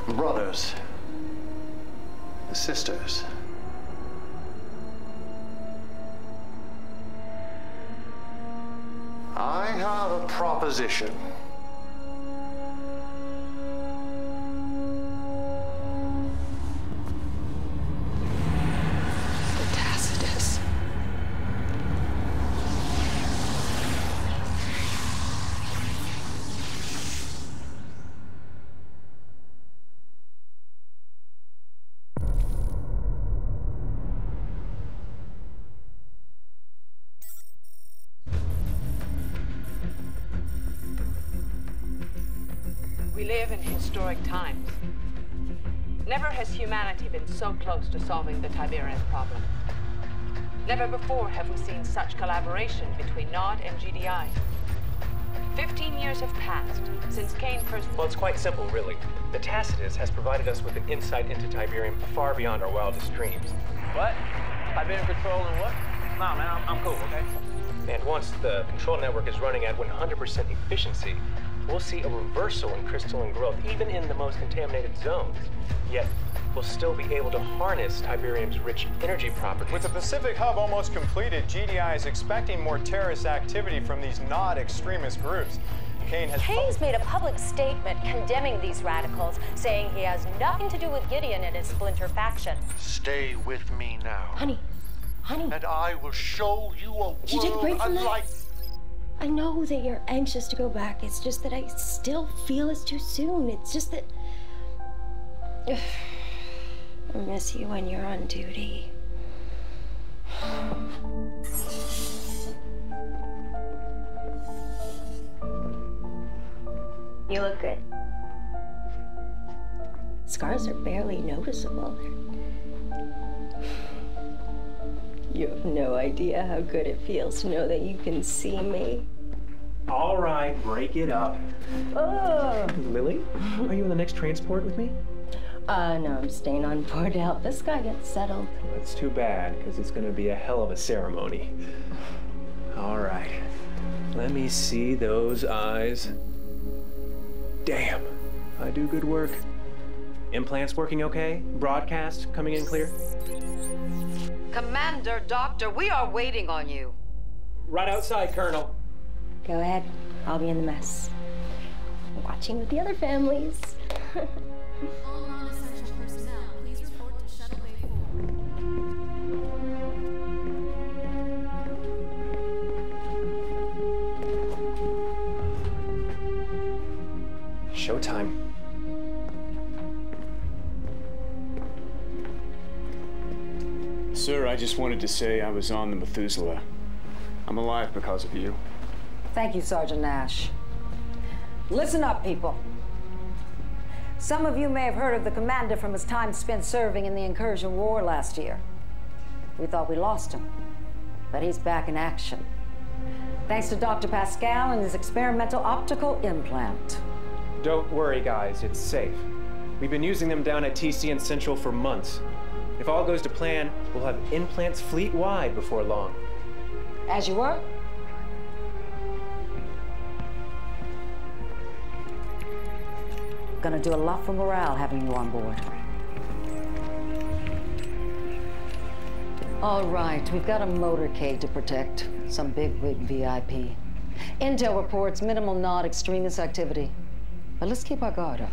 brothers, sisters. I have a proposition. We live in historic times. Never has humanity been so close to solving the Tiberian problem. Never before have we seen such collaboration between Nod and GDI. 15 years have passed since Kane first... Well, it's quite simple, really. The Tacitus has provided us with an insight into Tiberium far beyond our wildest dreams. What? Tiberium control and what? Nah, man, I'm cool, okay? And once the control network is running at 100% efficiency, we'll see a reversal in crystalline growth, even in the most contaminated zones. Yet, we'll still be able to harness Tiberium's rich energy properties. With the Pacific hub almost completed, GDI is expecting more terrorist activity from these Nod extremist groups. Kane's made a public statement condemning these radicals, saying he has nothing to do with Gideon and his splinter faction. Stay with me now. Honey. And I will show you a Did you take a break world from unlike... that? I know that you're anxious to go back. It's just that I still feel it's too soon. It's just that... I miss you when you're on duty. You look good. Scars are barely noticeable. You have no idea how good it feels to know that you can see me. All right, break it up. Oh. Lily, are you on the next transport with me? No, I'm staying on board to help this guy get settled. That's too bad, because it's going to be a hell of a ceremony. All right, let me see those eyes. Damn, I do good work. Implants working okay? Broadcast coming in clear? Commander, Doctor, we are waiting on you. Right outside, Colonel. Go ahead. I'll be in the mess. Watching with the other families. All non-essential personnel, please report to Shuttle Bay 4. Showtime. Sir, I just wanted to say I was on the Methuselah. I'm alive because of you. Thank you, Sergeant Nash. Listen up, people. Some of you may have heard of the commander from his time spent serving in the Incursion War last year. We thought we lost him, but he's back in action. Thanks to Dr. Pascal and his experimental optical implant. Don't worry, guys, it's safe. We've been using them down at TCN Central for months. If all goes to plan, we'll have implants fleet-wide before long. As you were? Gonna do a lot for morale having you on board. All right, we've got a motorcade to protect. Some bigwig VIP. Intel reports minimal Nod extremist activity. But let's keep our guard up.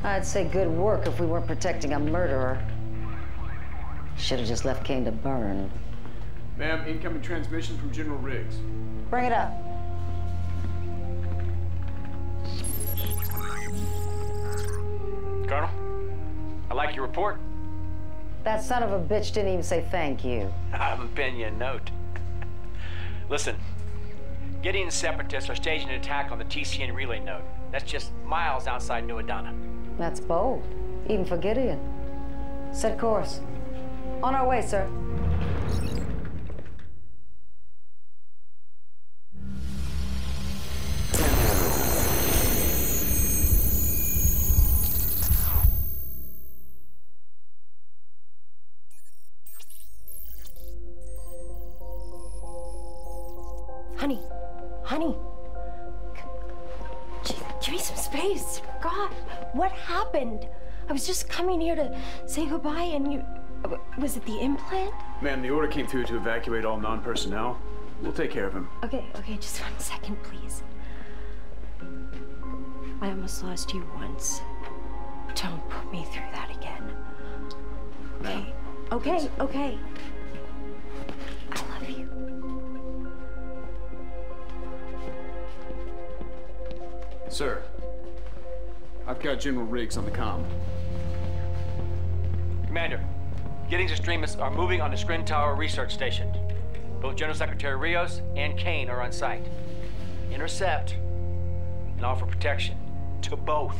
I'd say good work if we weren't protecting a murderer. Should have just left Kane to burn. Ma'am, incoming transmission from General Riggs. Bring it up. Colonel, I like your report. That son of a bitch didn't even say thank you. I'm penning you a note. Listen, Gideon and Separatists are staging an attack on the TCN relay node. That's just miles outside New Adana. That's bold, even for Gideon. Set course. On our way, sir. some space. God, what happened? I was just coming here to say goodbye and you... Was it the implant? Ma'am, the order came through to evacuate all non-personnel. We'll take care of him. Okay, just 1 second, please. I almost lost you once. Don't put me through that again. Okay. I love you. Sir, I've got General Riggs on the comm. Commander, Giddings extremists are moving on the Scrin Tower research station. Both General Secretary Rios and Kane are on site. Intercept and offer protection to both.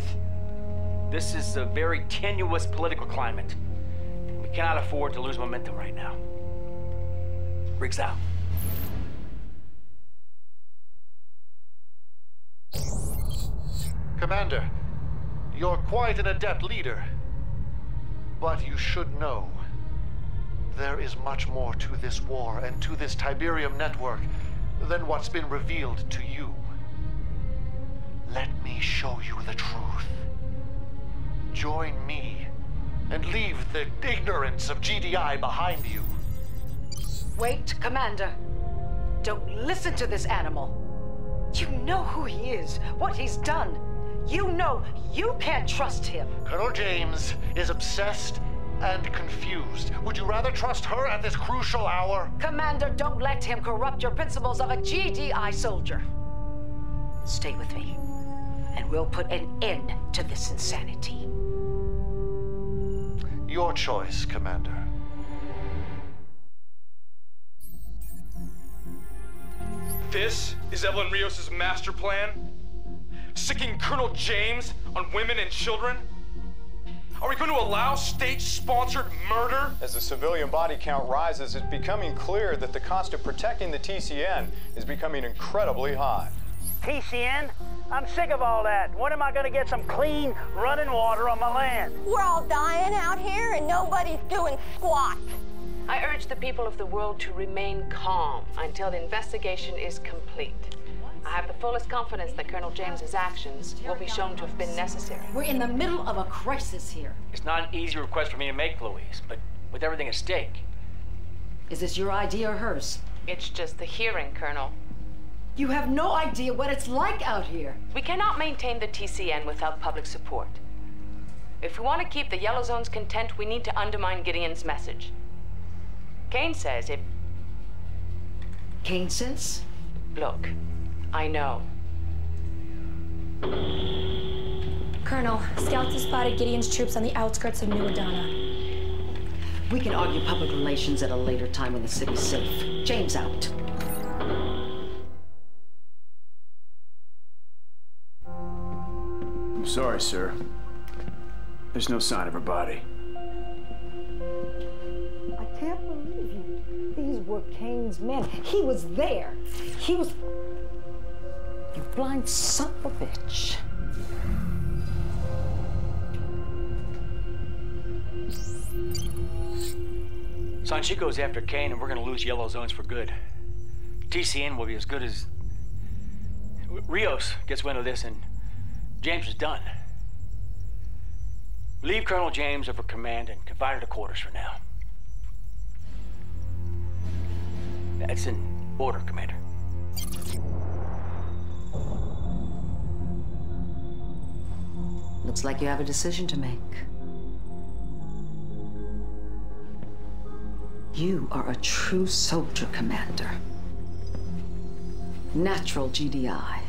This is a very tenuous political climate. We cannot afford to lose momentum right now. Riggs out. Commander, you're quite an adept leader. But you should know, there is much more to this war and to this Tiberium network than what's been revealed to you. Let me show you the truth. Join me and leave the ignorance of GDI behind you. Wait, Commander. Don't listen to this animal. You know who he is, what he's done. You know you can't trust him. Colonel James is obsessed and confused. Would you rather trust her at this crucial hour? Commander, don't let him corrupt your principles of a GDI soldier. Stay with me, and we'll put an end to this insanity. Your choice, Commander. This is Evelyn Rios' master plan? Sicking Colonel James on women and children? Are we going to allow state-sponsored murder? As the civilian body count rises, it's becoming clear that the cost of protecting the TCN is becoming incredibly high. TCN? I'm sick of all that. When am I going to get some clean, running water on my land? We're all dying out here and nobody's doing squat. I urge the people of the world to remain calm until the investigation is complete. I have the fullest confidence that Colonel James's actions will be shown to have been necessary. We're in the middle of a crisis here. It's not an easy request for me to make, Louise, but with everything at stake. Is this your idea or hers? It's just the hearing, Colonel. You have no idea what it's like out here. We cannot maintain the TCN without public support. If we want to keep the Yellow Zones content, we need to undermine Gideon's message. Kane says if... Kane says? Look, I know. Colonel, scouts have spotted Gideon's troops on the outskirts of New Adana. We can argue public relations at a later time when the city's safe. James out. I'm sorry, sir. There's no sign of her body. I can't believe you. These were Kane's men. He was there. He was... You blind son of a bitch. Sanchico's after Kane, and we're gonna lose Yellow Zones for good. TCN will be as good as... Rios gets wind of this, and James is done. Leave Colonel James over command and confine her to quarters for now. That's in order, Commander. Looks like you have a decision to make. You are a true soldier, Commander. Natural GDI.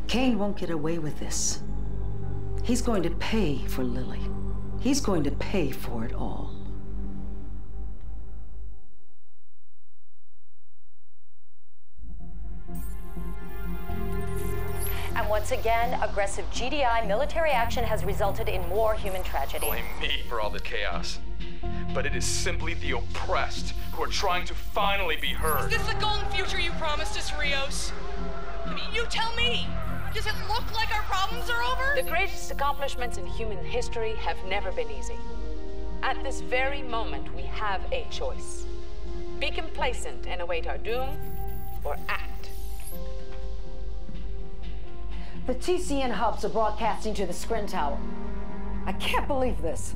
Kane won't get away with this. He's going to pay for Lily. He's going to pay for it all. And once again, aggressive GDI military action has resulted in more human tragedy. Blame me for all the chaos. But it is simply the oppressed who are trying to finally be heard. Is this the golden future you promised us, Rios? I mean, you tell me. Does it look like our problems are over? The greatest accomplishments in human history have never been easy. At this very moment, we have a choice. Be complacent and await our doom, or act. The TCN hubs are broadcasting to the Scrin Tower. I can't believe this.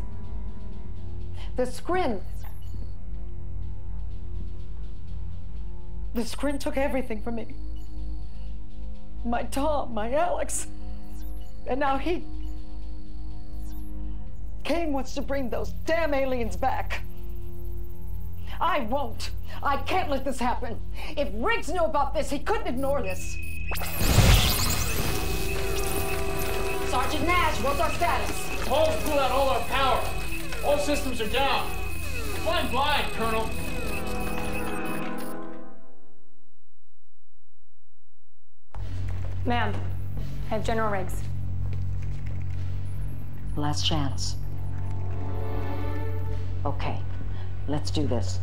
The Scrin took everything from me. My Tom, my Alex. And now Kane wants to bring those damn aliens back. I won't. I can't let this happen. If Riggs knew about this, he couldn't ignore this. Sergeant Nash, what's our status? Hull's pulled out all our power. All systems are down. Flying blind, Colonel. Ma'am, I have General Riggs. Last chance. Okay, let's do this.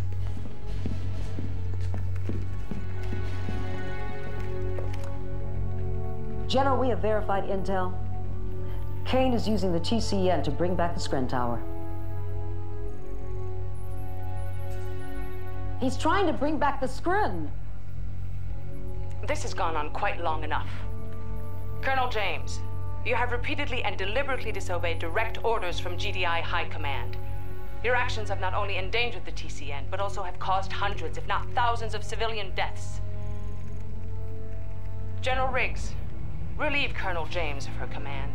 General, we have verified intel. Kane is using the TCN to bring back the Scrin Tower. He's trying to bring back the Scrin. This has gone on quite long enough. Colonel James, you have repeatedly and deliberately disobeyed direct orders from GDI High Command. Your actions have not only endangered the TCN, but also have caused hundreds, if not thousands, of civilian deaths. General Riggs, relieve Colonel James of her command.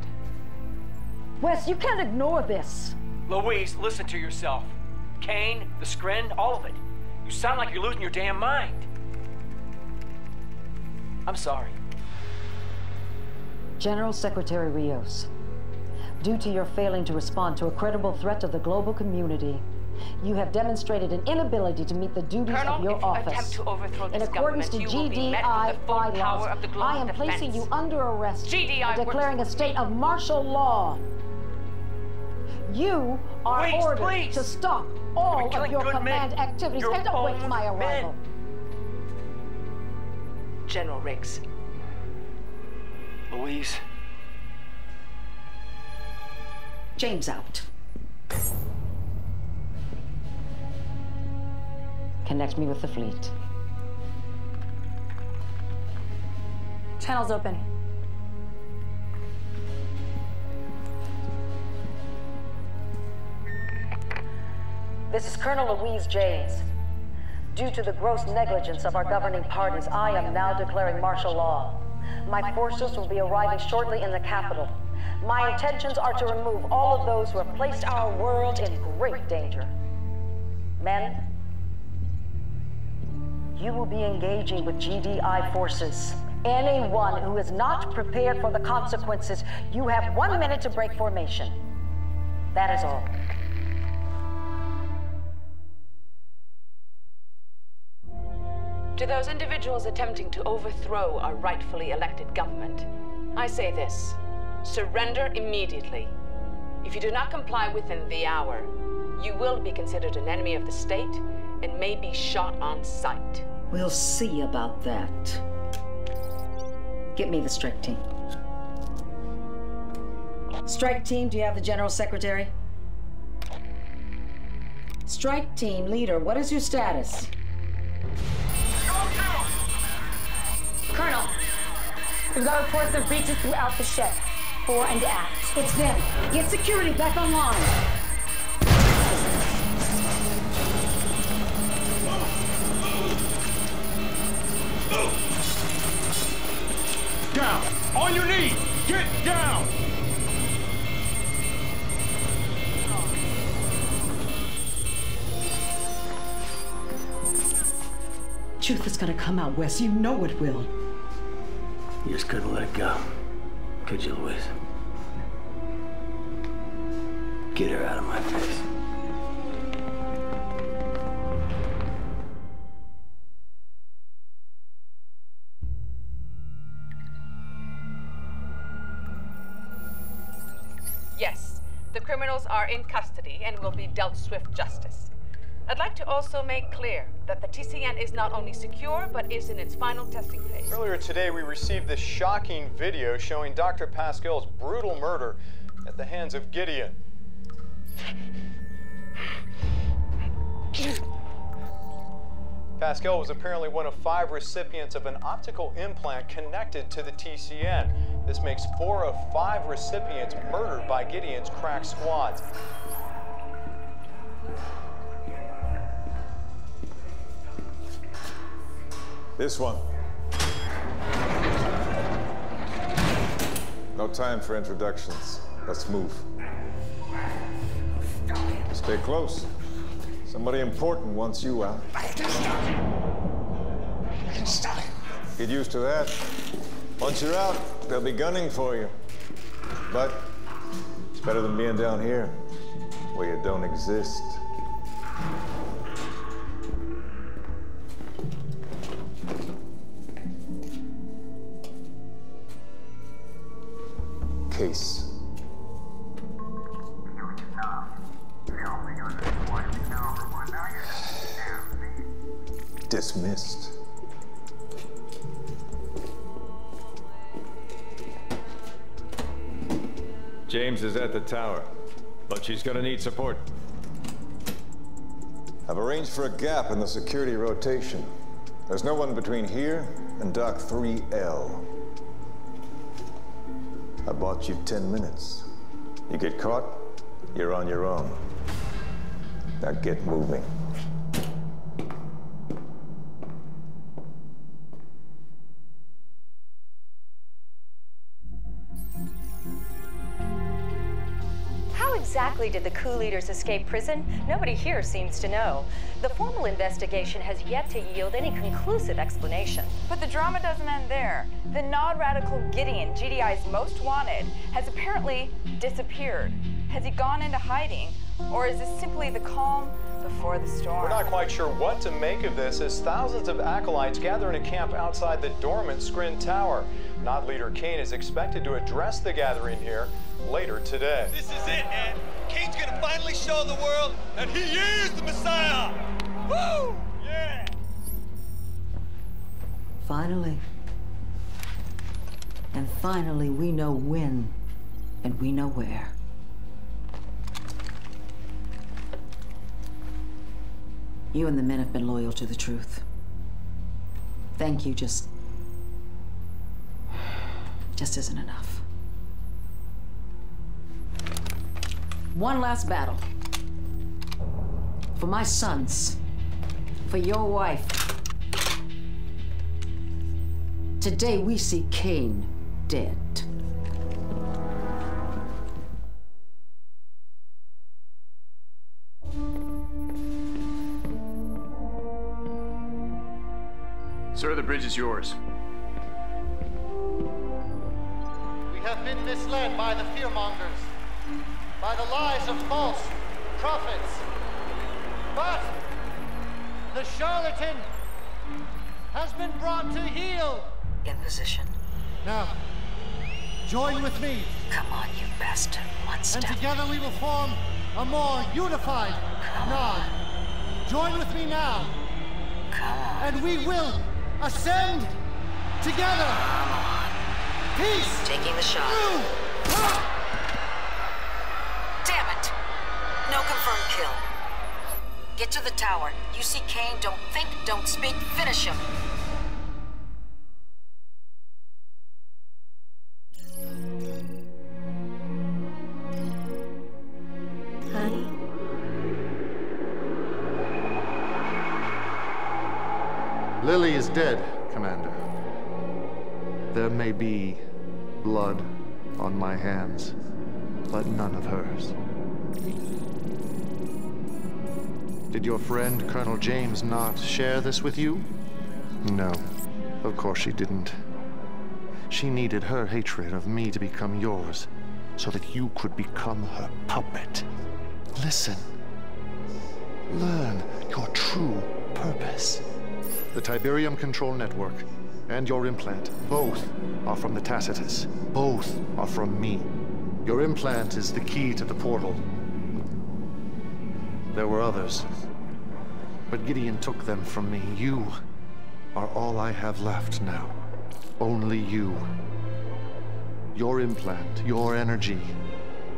Wes, you can't ignore this. Louise, listen to yourself. Kane, the Scrin, all of it. You sound like you're losing your damn mind. I'm sorry. General Secretary Rios, due to your failing to respond to a credible threat to the global community, you have demonstrated an inability to meet the duties of your office. Colonel, if you attempt to overthrow this in accordance to GDI bylaws, I am placing you under arrest and declaring a state of martial law. You are ordered to stop all of your command activities and await my arrival. General Riggs. Louise. James out. Connect me with the fleet. Channel's open. This is Colonel Louise James. Due to the gross negligence of our governing parties, I am now declaring martial law. My forces will be arriving shortly in the capital. My intentions are to remove all of those who have placed our world in great danger. Men, you will be engaging with GDI forces. Anyone who is not prepared for the consequences, you have 1 minute to break formation. That is all. To those individuals attempting to overthrow our rightfully elected government, I say this: surrender immediately. If you do not comply within the hour, you will be considered an enemy of the state and may be shot on sight. We'll see about that. Get me the strike team. Strike team, do you have the General Secretary? Strike team leader, what is your status? Colonel, we've got reports of breaches throughout the ship, fore and aft. It's them. Get security back online. Down! On your knees! Get down! Truth is gonna come out, Wes. You know it will. You just couldn't let it go, could you, Louise? Get her out of my face. Yes, the criminals are in custody and will be dealt swift justice. I'd like to also make clear that the TCN is not only secure, but is in its final testing phase. Earlier today, we received this shocking video showing Dr. Pascal's brutal murder at the hands of Gideon. Pascal was apparently one of 5 recipients of an optical implant connected to the TCN. This makes 4 of 5 recipients murdered by Gideon's crack squads. This one. No time for introductions. Let's move. Stay close. Somebody important wants you out. Get used to that. Once you're out, they'll be gunning for you. But it's better than being down here, where you don't exist. Case. Dismissed. James is at the tower, but she's gonna need support. I've arranged for a gap in the security rotation. There's no one between here and Dock 3L. I bought you 10 minutes. You get caught, you're on your own. Now get moving. How exactly did the coup leaders escape prison? Nobody here seems to know. The formal investigation has yet to yield any conclusive explanation. But the drama doesn't end there. The nod-radical Gideon, GDI's most wanted, has apparently disappeared. Has he gone into hiding? Or is this simply the calm before the storm? We're not quite sure what to make of this as thousands of acolytes gather in a camp outside the dormant Skrin Tower. Nod leader Kane is expected to address the gathering here later today. This is it, man. Kane's gonna finally show the world that he is the Messiah! Woo! Yeah! Finally. And finally, we know when, and we know where. You and the men have been loyal to the truth. Thank you just isn't enough. One last battle. For my sons. For your wife. Today we see Kane dead. Sir, the bridge is yours. We have been misled by the fearmongers, by the lies of false prophets. But the charlatan has been brought to heel. In position. Now, join with me. Come on, you bastard. One step. And together we will form a more unified Nod. Join with me now. Come on. And we will ascend together. Come on. Peace. Taking the shot. Damn it. No confirmed kill. Get to the tower. You see Kane, don't think, don't speak, finish him. Honey? Lily is dead, Commander. There may be blood on my hands, but none of hers. Did your friend, Colonel James, not share this with you? No, of course she didn't. She needed her hatred of me to become yours, so that you could become her puppet. Listen. Learn your true purpose. The Tiberium Control Network and your implant, both are from the Tacitus. Both are from me. Your implant is the key to the portal. There were others, but Gideon took them from me. You are all I have left now. Only you. Your implant, your energy,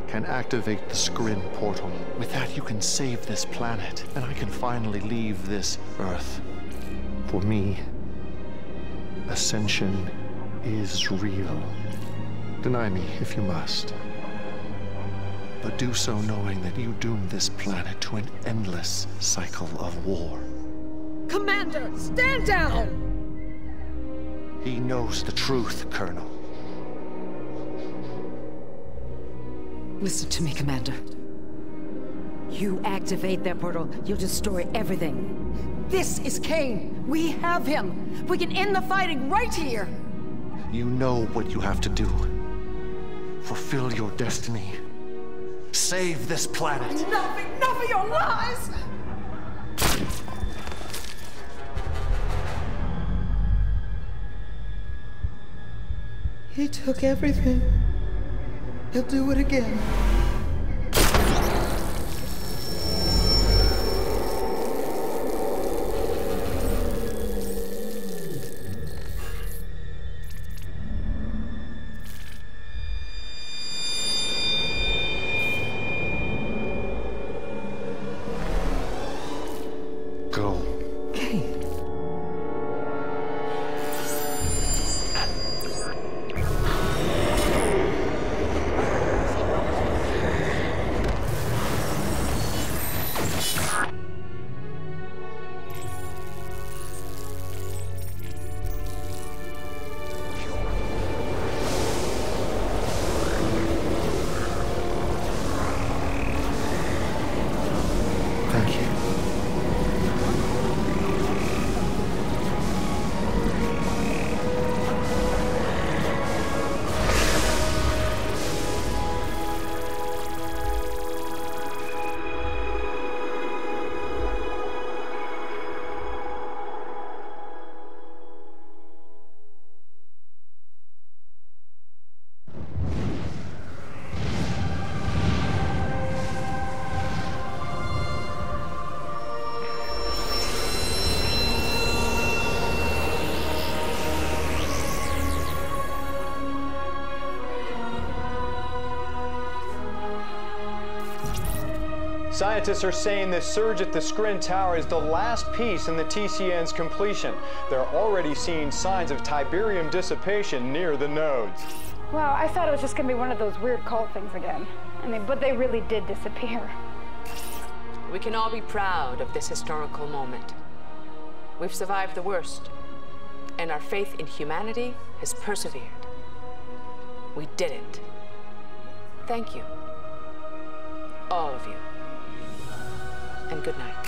can activate the Skrin portal. With that, you can save this planet, and I can finally leave this Earth. For me, ascension is real. Deny me if you must. But do so knowing that you doom this planet to an endless cycle of war. Commander, stand down! He knows the truth, Colonel. Listen to me, Commander. You activate that portal, you'll destroy everything. This is Kane. We have him. We can end the fighting right here. You know what you have to do. Fulfill your destiny. Save this planet. Enough of your lies! He took everything. He'll do it again. Go. Thank you. Scientists are saying this surge at the Skrin Tower is the last piece in the TCN's completion. They're already seeing signs of Tiberium dissipation near the nodes. Well, I thought it was just going to be one of those weird cult things again. I mean, but they really did disappear. We can all be proud of this historical moment. We've survived the worst, and our faith in humanity has persevered. We did it. Thank you. All of you. And good night.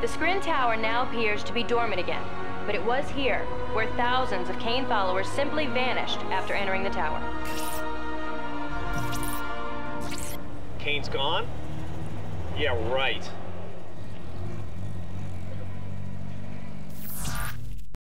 The Skrin Tower now appears to be dormant again, but it was here where thousands of Kane followers simply vanished after entering the tower. Kane's gone? Yeah, right.